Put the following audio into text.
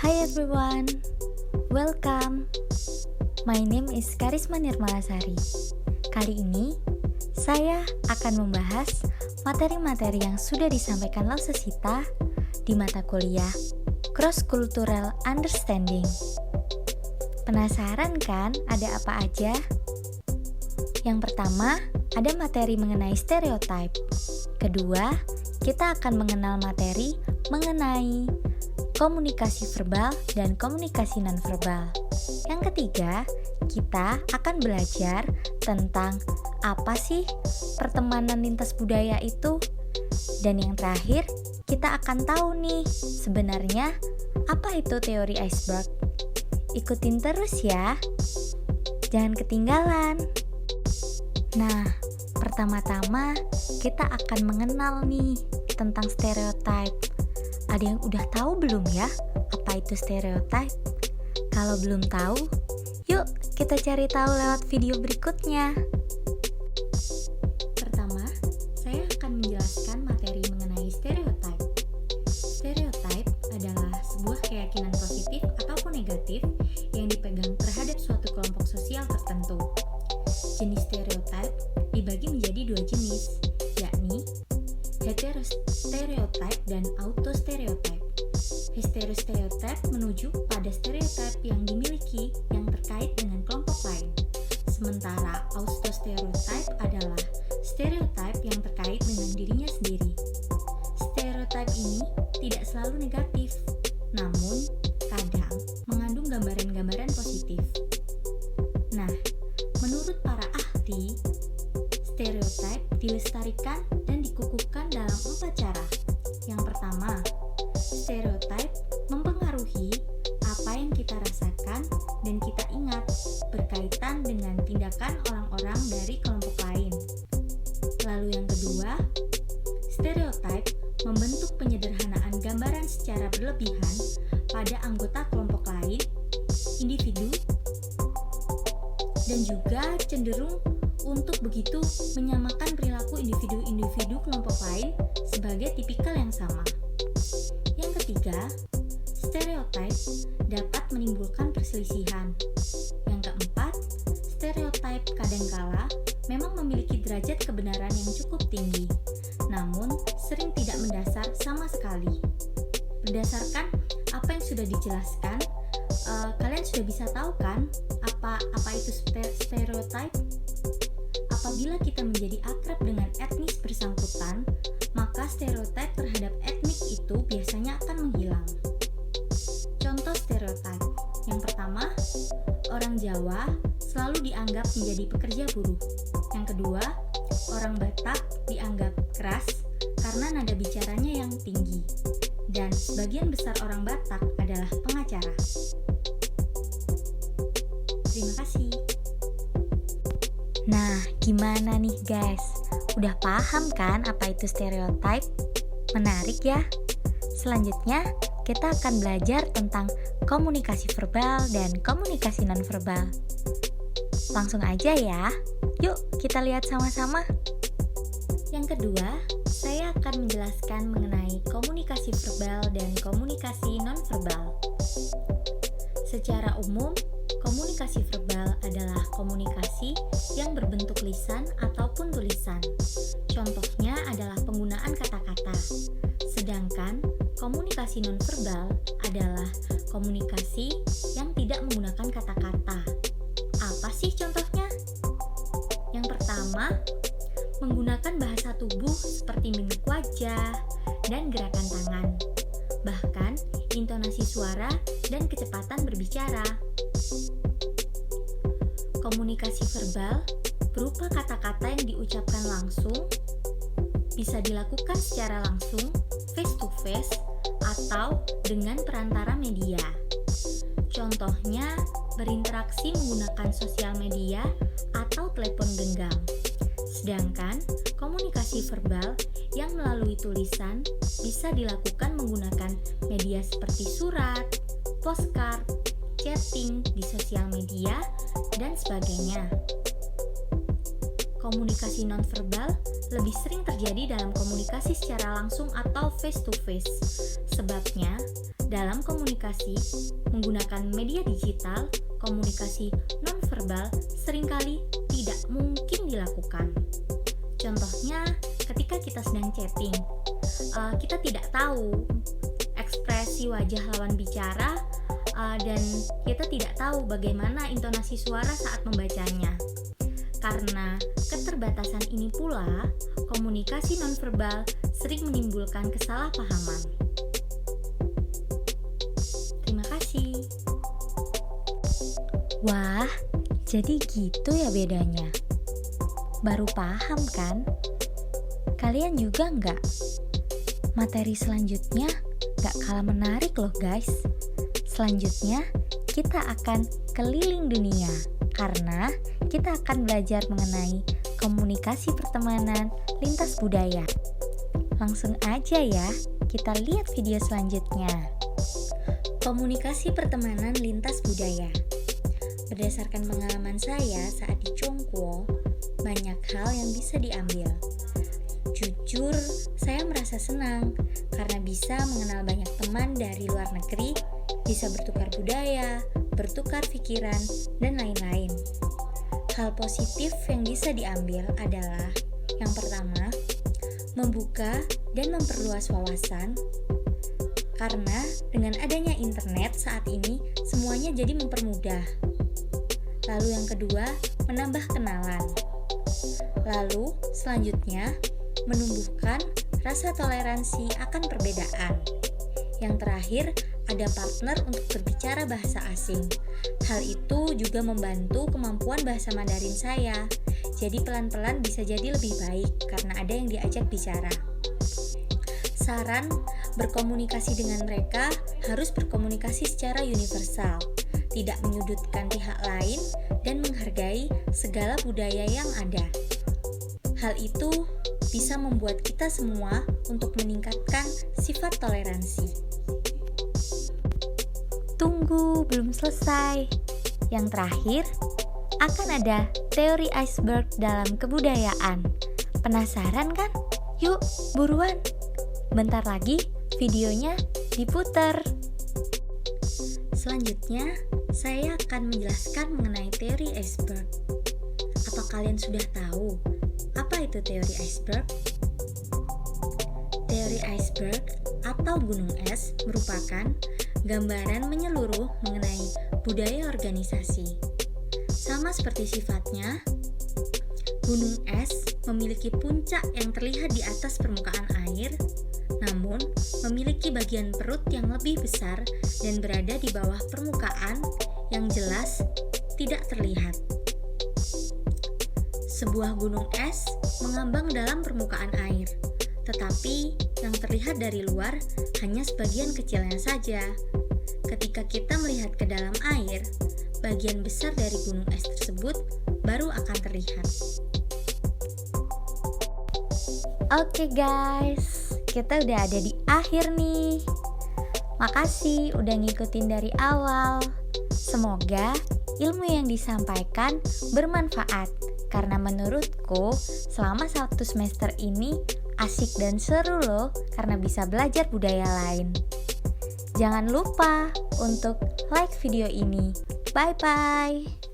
Hi everyone, welcome. My name is Karisma Nirmalasari. Kali ini, saya akan membahas materi-materi yang sudah disampaikan Lausesita di mata kuliah Cross Cultural Understanding. Penasaran kan ada apa aja? Yang pertama, ada materi mengenai stereotype. Kedua, kita akan mengenal materi mengenai komunikasi verbal dan komunikasi nonverbal. Yang ketiga, kita akan belajar tentang apa sih pertemanan lintas budaya itu. Dan yang terakhir, kita akan tahu nih sebenarnya apa itu teori iceberg. Ikutin terus ya, jangan ketinggalan. Nah, pertama-tama kita akan mengenal nih tentang stereotype. Ada yang udah tahu belum ya apa itu stereotype? Kalau belum tahu, yuk kita cari tahu lewat video berikutnya. Pertama, saya akan menjelaskan materi mengenai stereotype. Stereotype adalah sebuah keyakinan positif ataupun negatif yang dipegang terhadap suatu kelompok sosial tertentu. Jenis stereotype dibagi menjadi dua jenis, yakni heterostereotype dan autostereotype. Heterostereotype menuju pada stereotip yang dimiliki yang terkait dengan kelompok lain. Sementara autostereotype adalah stereotip yang terkait dengan dirinya sendiri. Stereotip ini tidak selalu negatif, namun kadang mengandung gambaran-gambaran positif. Nah, menurut para ahli, stereotip dilestarikan dan dikukuhkan dalam 4 cara. Yang pertama, stereotip mempengaruhi apa yang kita rasakan dan kita ingat berkaitan dengan tindakan orang-orang dari kelompok lain. Lalu yang kedua, stereotip membentuk penyederhanaan gambaran secara berlebihan pada anggota kelompok lain, individu, dan juga cenderung untuk begitu menyamakan perilaku individu-individu kelompok lain sebagai tipikal yang sama. Yang ketiga, stereotip dapat menimbulkan perselisihan. Yang keempat, stereotip kadangkala memang memiliki derajat kebenaran yang cukup tinggi, namun sering tidak mendasar sama sekali. Berdasarkan apa yang sudah dijelaskan, kalian sudah bisa tahu kan apa itu stereotip? Apabila kita menjadi akrab dengan etnis bersangkutan, maka stereotip terhadap etnik itu biasanya akan menghilang. Contoh stereotip. Yang pertama, orang Jawa selalu dianggap menjadi pekerja buruh. Yang kedua, orang Batak dianggap keras karena nada bicaranya yang tinggi. Dan sebagian besar orang Batak adalah pengacara. Terima kasih. Nah, gimana nih guys? Udah paham kan apa itu stereotype? Menarik ya? Selanjutnya, kita akan belajar tentang komunikasi verbal dan komunikasi nonverbal. Langsung aja ya. Yuk, kita lihat sama-sama. Yang kedua, saya akan menjelaskan mengenai komunikasi verbal dan komunikasi nonverbal. Secara umum, komunikasi verbal adalah komunikasi yang berbentuk lisan ataupun tulisan. Contohnya adalah penggunaan kata-kata. Sedangkan komunikasi nonverbal adalah komunikasi yang tidak menggunakan kata-kata. Apa sih contohnya? Yang pertama, menggunakan bahasa tubuh seperti mimik wajah dan gerakan tangan. Bahkan intonasi suara dan kecepatan berbicara. Komunikasi verbal berupa kata-kata yang diucapkan langsung, bisa dilakukan secara langsung, face to face, atau dengan perantara media. Contohnya, berinteraksi menggunakan sosial media atau telepon genggam. Sedangkan komunikasi verbal yang melalui tulisan bisa dilakukan menggunakan media seperti surat, postcard, chatting di sosial media, dan sebagainya. Komunikasi nonverbal lebih sering terjadi dalam komunikasi secara langsung atau face to face. Sebabnya, dalam komunikasi menggunakan media digital, komunikasi nonverbal seringkali tidak mungkin dilakukan. Contohnya, ketika kita sedang chatting, kita tidak tahu ekspresi wajah lawan bicara dan kita tidak tahu bagaimana intonasi suara saat membacanya. Karena keterbatasan ini pula, komunikasi nonverbal sering menimbulkan kesalahpahaman. Terima kasih. Wah, jadi gitu ya bedanya. Baru paham kan? Kalian juga nggak? Materi selanjutnya nggak kalah menarik loh guys. Selanjutnya kita akan keliling dunia karena kita akan belajar mengenai komunikasi pertemanan lintas budaya. Langsung aja ya, kita lihat video selanjutnya. Komunikasi pertemanan lintas budaya. Berdasarkan pengalaman saya saat di Chongguo, banyak hal yang bisa diambil. Jujur, saya merasa senang karena bisa mengenal banyak teman dari luar negeri, bisa bertukar budaya, bertukar pikiran, dan lain-lain. Hal positif yang bisa diambil adalah yang pertama, membuka dan memperluas wawasan. Karena dengan adanya internet saat ini, semuanya jadi mempermudah. Lalu yang kedua, menambah kenalan. Lalu selanjutnya, menumbuhkan rasa toleransi akan perbedaan. Yang terakhir, ada partner untuk berbicara bahasa asing. Hal itu juga membantu kemampuan bahasa Mandarin saya. Jadi pelan-pelan bisa jadi lebih baik karena ada yang diajak bicara. Saran, berkomunikasi dengan mereka harus berkomunikasi secara universal, tidak menyudutkan pihak lain dan menghargai segala budaya yang ada. Hal itu bisa membuat kita semua untuk meningkatkan sifat toleransi. Tunggu, belum selesai. Yang terakhir, akan ada teori iceberg dalam kebudayaan. Penasaran kan? Yuk, buruan. Bentar lagi videonya diputar. Selanjutnya, saya akan menjelaskan mengenai teori iceberg. Apa kalian sudah tahu apa itu teori iceberg? Teori iceberg atau gunung es merupakan gambaran menyeluruh mengenai budaya organisasi. Sama seperti sifatnya, gunung es memiliki puncak yang terlihat di atas permukaan air, namun memiliki bagian perut yang lebih besar dan berada di bawah permukaan yang jelas tidak terlihat. Sebuah gunung es mengambang dalam permukaan air, tetapi yang terlihat dari luar hanya sebagian kecilnya saja. Ketika kita melihat ke dalam air, bagian besar dari gunung es tersebut baru akan terlihat. Oke guys, kita udah ada di akhir nih. Makasih udah ngikutin dari awal. Semoga ilmu yang disampaikan bermanfaat, karena menurutku selama 1 semester ini asik dan seru loh karena bisa belajar budaya lain. Jangan lupa untuk like video ini. Bye-bye.